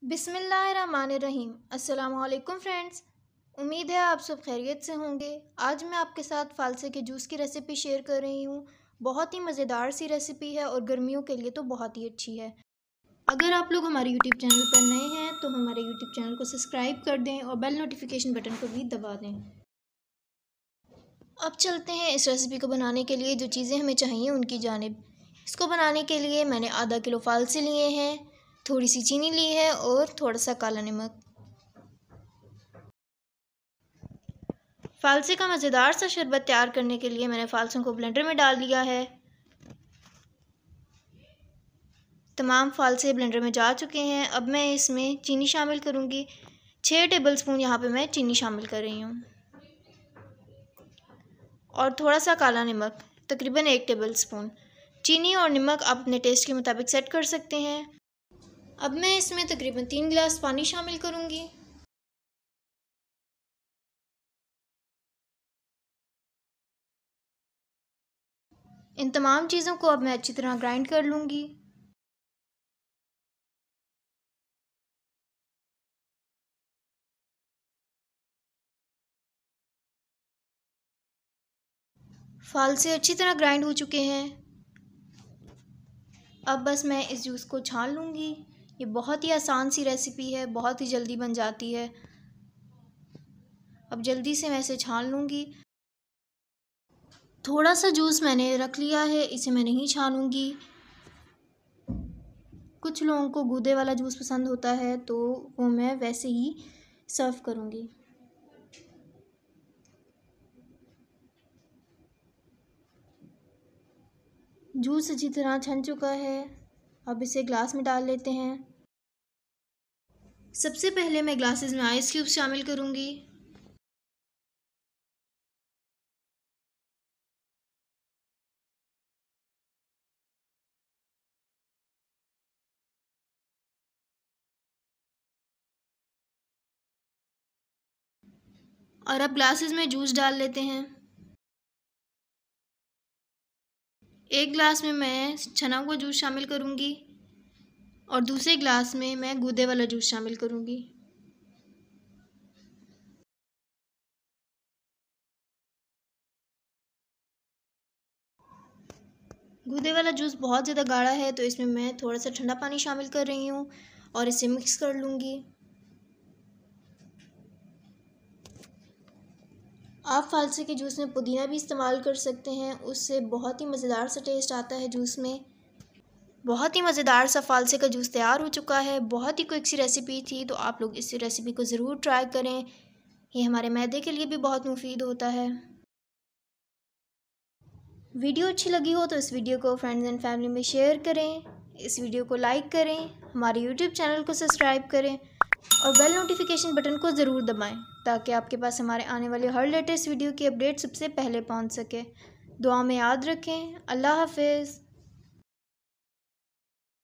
बिस्मिल्लाहिर्रहमानिर्रहीम। अस्सलामुअलैकुम फ्रेंड्स, उम्मीद है आप सब खैरियत से होंगे। आज मैं आपके साथ फ़ालसे के जूस की रेसिपी शेयर कर रही हूँ। बहुत ही मज़ेदार सी रेसिपी है और गर्मियों के लिए तो बहुत ही अच्छी है। अगर आप लोग हमारे यूट्यूब चैनल पर नए हैं तो हमारे यूट्यूब चैनल को सब्सक्राइब कर दें और बेल नोटिफिकेशन बटन को भी दबा दें। अब चलते हैं इस रेसिपी को बनाने के लिए जो चीज़ें हमें चाहिए उनकी जानिब। इसको बनाने के लिए मैंने आधा किलो फ़ालसे लिए हैं, थोड़ी सी चीनी ली है और थोड़ा सा काला नमक। फ़ालसे का मज़ेदार सा शरबत तैयार करने के लिए मैंने फ़ालसों को ब्लेंडर में डाल दिया है। तमाम फ़ालसे ब्लेंडर में जा चुके हैं। अब मैं इसमें चीनी शामिल करूँगी। 6 टेबलस्पून यहाँ पे मैं चीनी शामिल कर रही हूँ और थोड़ा सा काला नमक, तकरीबन 1 टेबलस्पून। चीनी और नमक आप अपने टेस्ट के मुताबिक सेट कर सकते हैं। अब मैं इसमें तकरीबन 3 गिलास पानी शामिल करूँगी। इन तमाम चीज़ों को अब मैं अच्छी तरह ग्राइंड कर लूँगी। फ़ालसे अच्छी तरह ग्राइंड हो चुके हैं। अब बस मैं इस जूस को छान लूँगी। ये बहुत ही आसान सी रेसिपी है, बहुत ही जल्दी बन जाती है। अब जल्दी से मैं इसे छान लूँगी। थोड़ा सा जूस मैंने रख लिया है, इसे मैं नहीं छानूँगी। कुछ लोगों को गूदे वाला जूस पसंद होता है तो वो मैं वैसे ही सर्व करूँगी। जूस अच्छी तरह छन चुका है। अब इसे ग्लास में डाल लेते हैं। सबसे पहले मैं ग्लासेस में आइस क्यूब्स शामिल करूँगी। और अब ग्लासेस में जूस डाल लेते हैं। एक गिलास में मैं छना हुआ जूस शामिल करूँगी और दूसरे गिलास में मैं गूदे वाला जूस शामिल करूँगी। गूदे वाला जूस बहुत ज़्यादा गाढ़ा है तो इसमें मैं थोड़ा सा ठंडा पानी शामिल कर रही हूँ और इसे मिक्स कर लूँगी। आप फ़ालसे के जूस में पुदीना भी इस्तेमाल कर सकते हैं, उससे बहुत ही मज़ेदार सा टेस्ट आता है जूस में। बहुत ही मज़ेदार सा फ़ालसे का जूस तैयार हो चुका है। बहुत ही क्विक सी रेसिपी थी तो आप लोग इस रेसिपी को ज़रूर ट्राई करें। ये हमारे मैदे के लिए भी बहुत मुफीद होता है। वीडियो अच्छी लगी हो तो इस वीडियो को फ्रेंड्स एंड फैमिली में शेयर करें, इस वीडियो को लाइक करें, हमारे यूट्यूब चैनल को सब्सक्राइब करें और बेल नोटिफिकेशन बटन को ज़रूर दबाएं ताकि आपके पास हमारे आने वाले हर लेटेस्ट वीडियो की अपडेट सबसे पहले पहुंच सके। दुआ में याद रखें। अल्लाह हाफिज़।